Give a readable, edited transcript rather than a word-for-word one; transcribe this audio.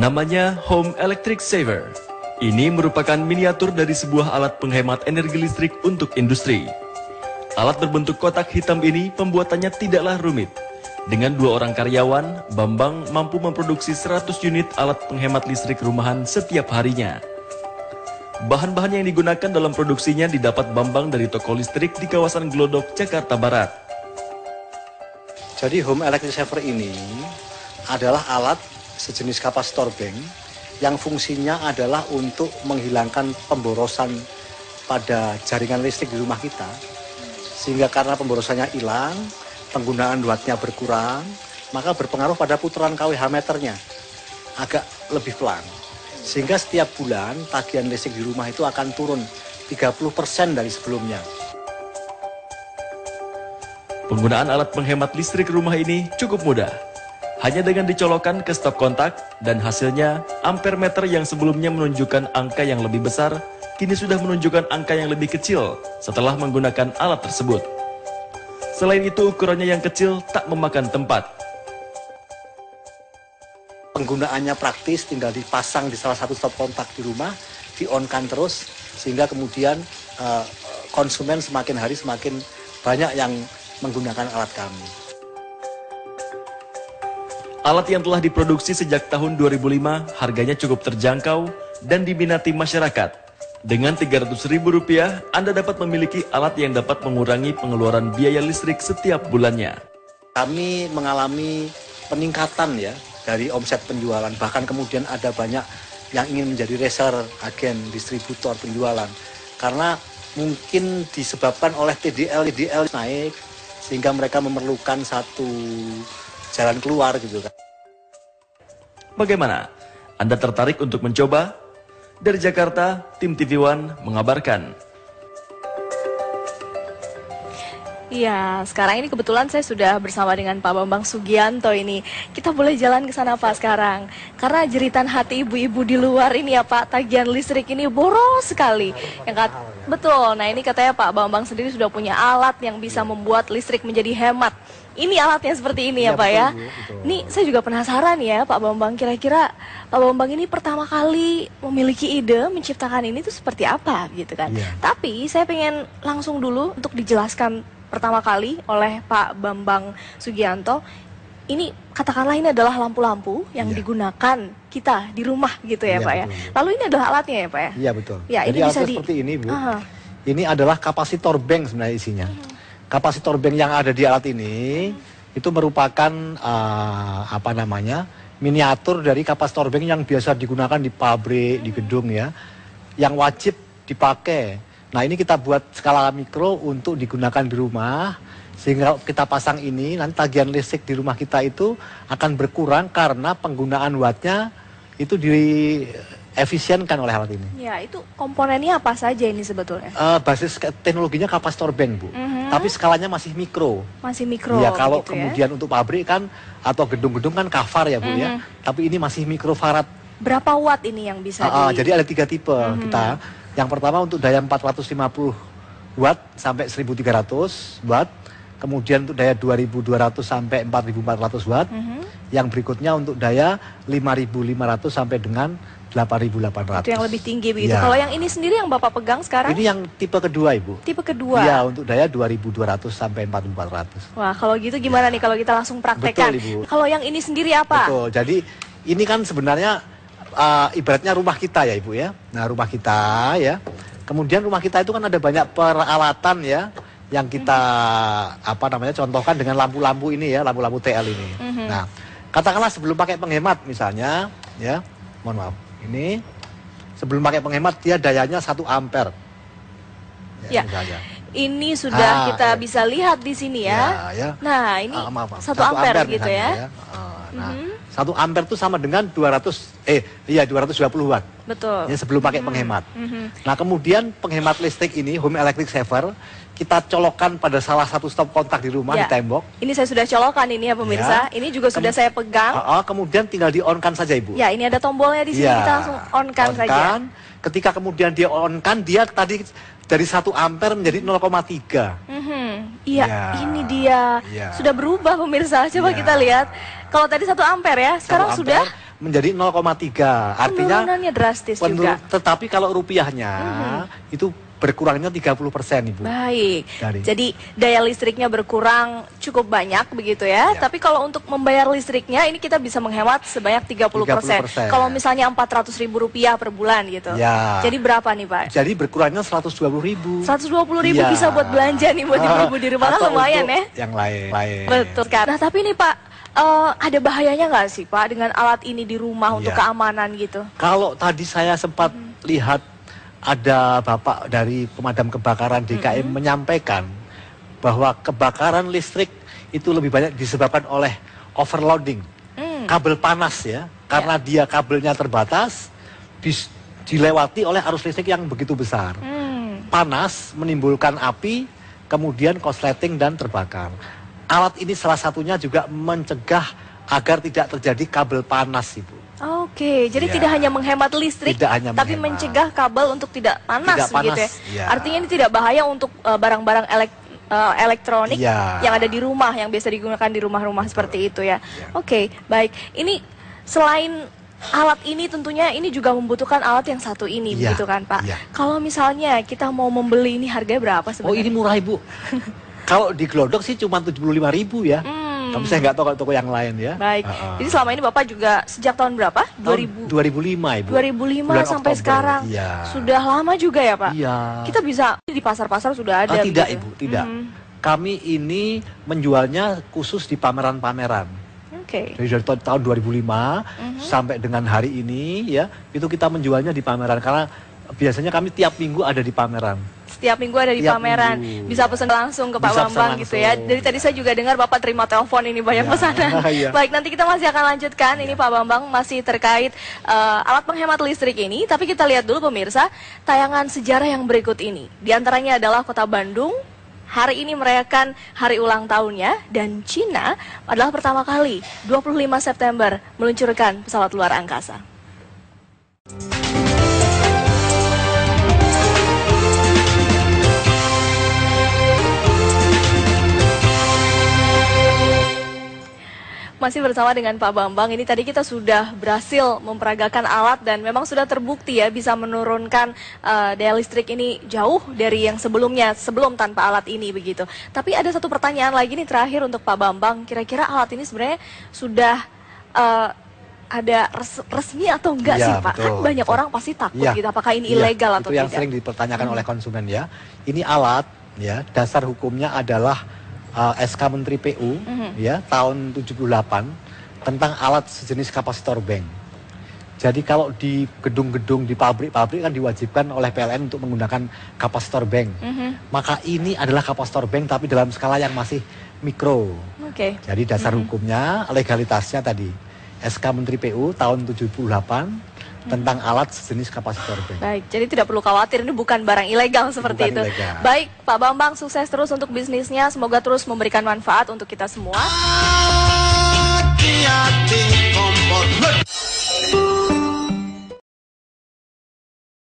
Namanya Home Electric Saver. Ini merupakan miniatur dari sebuah alat penghemat energi listrik untuk industri. Alat berbentuk kotak hitam ini pembuatannya tidaklah rumit. Dengan 2 orang karyawan, Bambang mampu memproduksi 100 unit alat penghemat listrik rumahan setiap harinya. Bahan-bahan yang digunakan dalam produksinya didapat Bambang dari toko listrik di kawasan Glodok, Jakarta Barat. Jadi Home Electric Saver ini adalah alat sejenis kapasitor bank yang fungsinya adalah untuk menghilangkan pemborosan pada jaringan listrik di rumah kita. Sehingga karena pemborosannya hilang, penggunaan wattnya berkurang, maka berpengaruh pada putaran kWh meternya agak lebih pelan. Sehingga setiap bulan tagihan listrik di rumah itu akan turun 30% dari sebelumnya. Penggunaan alat penghemat listrik rumah ini cukup mudah. Hanya dengan dicolokkan ke stop kontak dan hasilnya ampere meter yang sebelumnya menunjukkan angka yang lebih besar, kini sudah menunjukkan angka yang lebih kecil setelah menggunakan alat tersebut. Selain itu ukurannya yang kecil tak memakan tempat. Penggunaannya praktis, tinggal dipasang di salah satu stop kontak di rumah, di-on-kan terus, sehingga kemudian konsumen semakin hari semakin banyak yang menggunakan alat kami. Alat yang telah diproduksi sejak tahun 2005 harganya cukup terjangkau dan diminati masyarakat. Dengan Rp300.000, Anda dapat memiliki alat yang dapat mengurangi pengeluaran biaya listrik setiap bulannya. Kami mengalami peningkatan ya dari omset penjualan, bahkan kemudian ada banyak yang ingin menjadi reseller, agen, distributor penjualan. Karena mungkin disebabkan oleh TDL naik, sehingga mereka memerlukan satu jalan keluar gitu kan. Bagaimana? Anda tertarik untuk mencoba? Dari Jakarta, tim TV One mengabarkan. Iya, sekarang ini kebetulan saya sudah bersama dengan Pak Bambang Sugianto ini. Kita boleh jalan ke sana Pak sekarang. Karena jeritan hati ibu-ibu di luar ini ya Pak, tagihan listrik ini boros sekali. Betul, nah ini katanya Pak Bambang sendiri sudah punya alat yang bisa membuat listrik menjadi hemat. Ini alatnya seperti ini ya Pak ya. Ini saya juga penasaran ya Pak Bambang, kira-kira Pak Bambang ini pertama kali memiliki ide menciptakan ini tuh seperti apa gitu kan. Tapi saya pengen langsung dulu untuk dijelaskan pertama kali oleh Pak Bambang Sugianto. Ini katakanlah ini adalah lampu-lampu yang digunakan kita di rumah gitu ya Pak ya. Lalu ini adalah alatnya ya Pak ya? Iya betul. Ya, jadi ini bisa seperti ini Bu. Ini adalah kapasitor bank sebenarnya isinya. Kapasitor bank yang ada di alat ini itu merupakan miniatur dari kapasitor bank yang biasa digunakan di pabrik, di gedung ya, yang wajib dipakai. Nah ini kita buat skala mikro untuk digunakan di rumah, sehingga kita pasang ini nanti tagihan listrik di rumah kita itu akan berkurang karena penggunaan wattnya itu diefisienkan oleh alat ini. Ya, itu komponennya apa saja ini sebetulnya? Basis teknologinya kapasitor bank Bu, tapi skalanya masih mikro. Masih mikro. Ya kalau gitu kemudian untuk pabrik kan atau gedung-gedung kan kafar ya Bu ya, tapi ini masih mikrofarad. Berapa watt ini yang bisa Jadi ada 3 tipe kita. Yang pertama untuk daya 450 watt sampai 1300 watt. Kemudian untuk daya 2200 sampai 4400 watt. Yang berikutnya untuk daya 5500 sampai dengan 8800. Itu yang lebih tinggi begitu. Kalau yang ini sendiri yang Bapak pegang sekarang? Ini yang tipe kedua Ibu. Tipe kedua? Iya, untuk daya 2200 sampai 4400. Wah, kalau gitu gimana nih kalau kita langsung praktekkan? Betul Ibu. Kalau yang ini sendiri apa? Betul, jadi ini kan sebenarnya ibaratnya rumah kita ya Ibu ya. Nah rumah kita ya. Kemudian rumah kita itu kan ada banyak peralatan ya yang kita contohkan dengan lampu-lampu ini ya, lampu-lampu TL ini. Nah, katakanlah sebelum pakai penghemat misalnya ya. Mohon maaf. Ini sebelum pakai penghemat dia dayanya 1 ampere. Ya. Ini sudah kita bisa lihat di sini ya. Nah, ini 1 ampere gitu ya. Nah, 1 ampere itu sama dengan 220 watt. Betul. Ya, sebelum pakai penghemat. Nah, kemudian penghemat listrik ini, Home Electric Saver, kita colokkan pada salah satu stop kontak di rumah di tembok. Ini saya sudah colokkan ini ya pemirsa. Ini juga sudah saya pegang. Kemudian tinggal di-on-kan saja Ibu. Ya, ini ada tombolnya di sini, kita langsung on-kan saja. Ketika kemudian dia on-kan, dia tadi dari 1 ampere menjadi 0,3. Iya, ini dia. Sudah berubah pemirsa. Coba kita lihat. Kalau tadi 1 ampere ya, sekarang sudah menjadi 0,3. Artinya penurunannya drastis juga. tetapi kalau rupiahnya itu berkurangnya 30%, Ibu. Baik. Dari. Jadi daya listriknya berkurang cukup banyak begitu ya. Tapi kalau untuk membayar listriknya ini kita bisa menghemat sebanyak 30%. Kalau misalnya Rp400.000 per bulan gitu. Ya. Jadi berapa nih, Pak? Jadi berkurangnya 120.000. 120.000 Ya. bisa buat belanja nih buat ibu-ibu di rumah kan Atau lumayan untuk ya. yang lain. Betul kan. Nah, tapi nih Pak, ada bahayanya nggak sih Pak dengan alat ini di rumah untuk Iya. keamanan gitu? Kalau tadi saya sempat lihat ada Bapak dari pemadam kebakaran DKI menyampaikan bahwa kebakaran listrik itu lebih banyak disebabkan oleh overloading, kabel panas ya, karena dia kabelnya terbatas, dilewati oleh arus listrik yang begitu besar. Panas menimbulkan api, kemudian korsleting dan terbakar. Alat ini salah satunya juga mencegah agar tidak terjadi kabel panas, Ibu. Oke, jadi Ya. tidak hanya menghemat listrik, Tidak hanya tapi menghemat. mencegah kabel untuk tidak panas, Tidak panas, gitu ya. ya. Artinya ini tidak bahaya untuk barang-barang elektronik Ya. yang ada di rumah, yang biasa digunakan di rumah-rumah seperti itu ya. Oke, baik. Ini selain alat ini tentunya ini juga membutuhkan alat yang satu ini, Ya. begitu kan Pak? Ya. Kalau misalnya kita mau membeli ini harganya berapa Oh, sebenarnya? ini murah, Ibu. Kalau di Glodok sih cuma 75.000 ya. Tapi saya nggak tahu kalau toko yang lain ya. Baik. Jadi selama ini Bapak juga sejak tahun berapa? Tahun 2005, Ibu. 2005 Bulan sampai Oktober. sekarang. Iya. Sudah lama juga ya, Pak? Iya. Kita bisa di pasar-pasar sudah ada. Tidak, begitu? Ibu, tidak. Kami ini menjualnya khusus di pameran-pameran. Oke. Jadi dari tahun 2005 sampai dengan hari ini ya, itu kita menjualnya di pameran karena biasanya kami tiap minggu ada di pameran. Setiap minggu ada di Tiap pameran. minggu, Bisa ya. pesan langsung ke Pak Bisa Bambang pesan gitu ya. langsung, Dari tadi ya. saya juga dengar Bapak terima telepon ini banyak Ya. pesanan. Iya. Baik, nanti kita masih akan lanjutkan. Ini Pak Bambang masih terkait alat penghemat listrik ini. Tapi kita lihat dulu pemirsa, tayangan sejarah yang berikut ini. Di antaranya adalah Kota Bandung. Hari ini merayakan hari ulang tahunnya. Dan Cina adalah pertama kali 25 September meluncurkan pesawat luar angkasa. Masih bersama dengan Pak Bambang, ini tadi kita sudah berhasil memperagakan alat dan memang sudah terbukti ya bisa menurunkan daya listrik ini jauh dari yang sebelumnya, sebelum tanpa alat ini begitu. Tapi ada satu pertanyaan lagi nih terakhir untuk Pak Bambang, kira-kira alat ini sebenarnya sudah ada resmi atau enggak Ya, sih Pak? betul, Kan banyak betul. orang pasti takut Ya, gitu, apakah ini iya, ilegal atau itu yang tidak? sering dipertanyakan oleh konsumen ya. Ini alat ya, dasar hukumnya adalah SK Menteri PU ya tahun 78 tentang alat sejenis kapasitor bank. Jadi kalau di gedung-gedung di pabrik-pabrik kan diwajibkan oleh PLN untuk menggunakan kapasitor bank. Maka ini adalah kapasitor bank tapi dalam skala yang masih mikro. Oke. Jadi dasar hukumnya, legalitasnya tadi SK Menteri PU tahun 78 tentang alat sejenis kapasitor bank. Baik, jadi tidak perlu khawatir, ini bukan barang ilegal seperti Bukan itu. ilegal. Baik, Pak Bambang, sukses terus untuk bisnisnya, semoga terus memberikan manfaat untuk kita semua.